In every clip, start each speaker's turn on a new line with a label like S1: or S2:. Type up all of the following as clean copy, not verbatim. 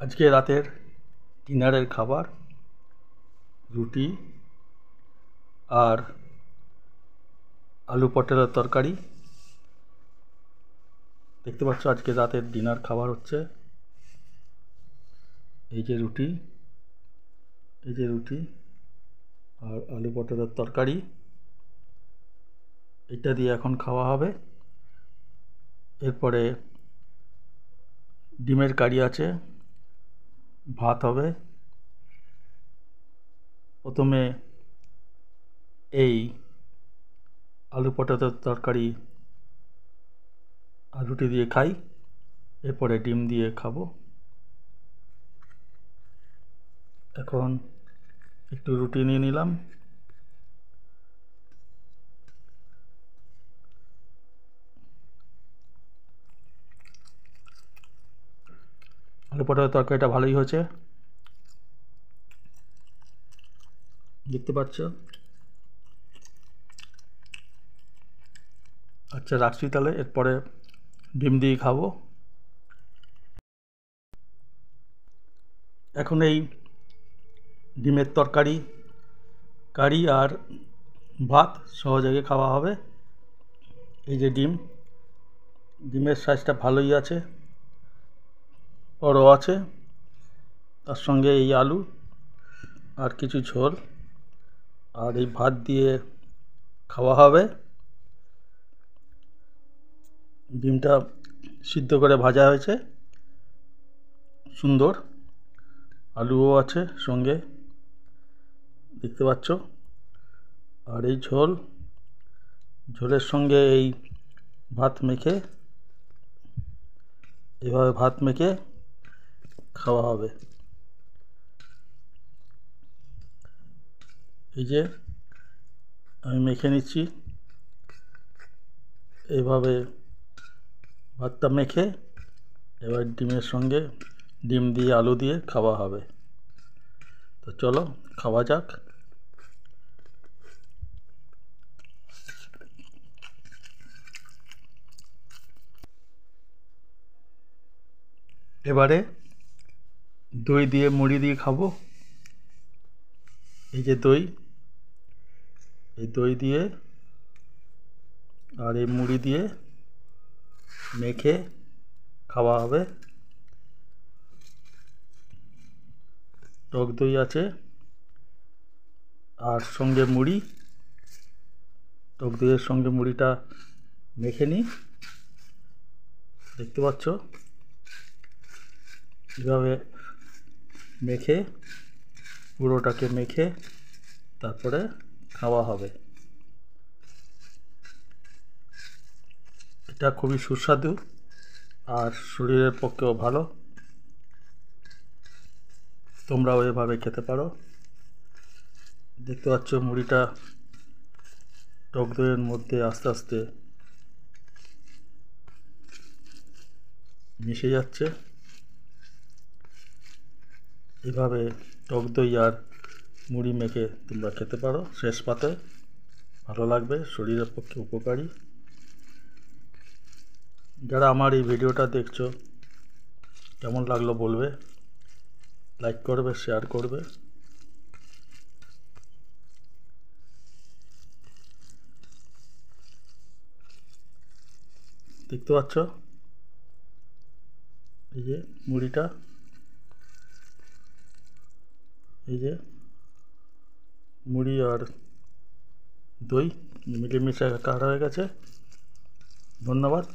S1: আজকে রাতের ডিনারের খাবার রুটি আর আলু পটলের তরকারি। দেখতে পাচ্ছ আজকে রাতের ডিনার খাবার হচ্ছে এই যে রুটি আর আলু পটলের তরকারি। এটা দিয়ে এখন খাওয়া হবে। এরপরে ডিমের কারি আছে, ভাত হবে। প্রথমে এই আলু পটলের তরকারি আর রুটি দিয়ে খাই, এরপরে ডিম দিয়ে খাবো। এখন একটু রুটি নিয়ে নিলাম। আলু পটলের তরকারিটা ভালোই হয়েছে, দেখতে পাচ্ছ। আচ্ছা রাখছি তাহলে, এরপরে ডিম দিয়ে খাবো। এখন এই ডিমের তরকারি কারি আর ভাত সহজে খাওয়া হবে। এই যে ডিমের সাইজটা ভালোই আছে, বড় আছে। তার সঙ্গে এই আলু আর কিছু ঝোল আর এই ভাত দিয়ে খাওয়া হবে। ডিমটা সিদ্ধ করে ভাজা হয়েছে, সুন্দর। আলুও আছে সঙ্গে, দেখতে পাচ্ছ। আর এই ঝোলের সঙ্গে এই ভাত মেখে, এভাবে ভাত মেখে খাওয়া হবে। এই যে আমি মেখে নিচ্ছি, এইভাবে ভাতটা মেখে এবার ডিমের সঙ্গে ডিম দিয়ে আলু দিয়ে খাওয়া হবে। তো চলো খাওয়া যাক। এবারে দই দিয়ে মুড়ি দিয়ে খাবো। এই যে এই দই দিয়ে আর এই মুড়ি দিয়ে মেখে খাওয়া হবে। টক দই আছে আর সঙ্গে মুড়ি, টক দইয়ের সঙ্গে মুড়িটা মেখে নিই। দেখতে পাচ্ছ, এভাবে মেখে পুরোটাকে মেখে তারপরে খাওয়া হবে। এটা খুবই সুস্বাদু আর শরীরের পক্ষেও ভালো। তোমরাও এভাবে খেতে পারো। দেখতে পাচ্ছ মুড়িটা টক দইয়ের মধ্যে আস্তে আস্তে মিশে যাচ্ছে। এভাবে টক দই আর মুড়ি মেখে তোমরা খেতে পারো শেষ পাতে, ভালো লাগবে, শরীরের পক্ষে উপকারী। যারা আমার এই ভিডিওটা দেখছো কেমন লাগলো বলবে, লাইক করবে, শেয়ার করবে। দেখতে পাচ্ছ এই যে মুড়িটা, এই যে মুড়ি আর দই মিলেমিশে একাকার হয়ে গেছে। ধন্যবাদ।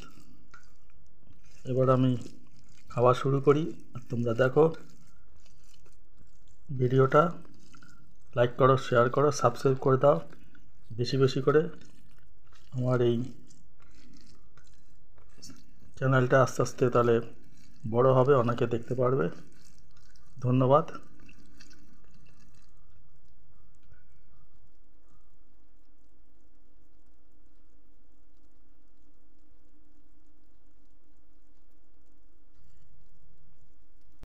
S1: এবার আমি খাওয়া শুরু করি, আর তোমরা দেখো। ভিডিওটা লাইক করো, শেয়ার করো, সাবস্ক্রাইব করে দাও বেশি বেশি করে। আমার এই চ্যানেলটা আস্তে আস্তে তাহলে বড় হবে, অনেকে দেখতে পারবে। ধন্যবাদ।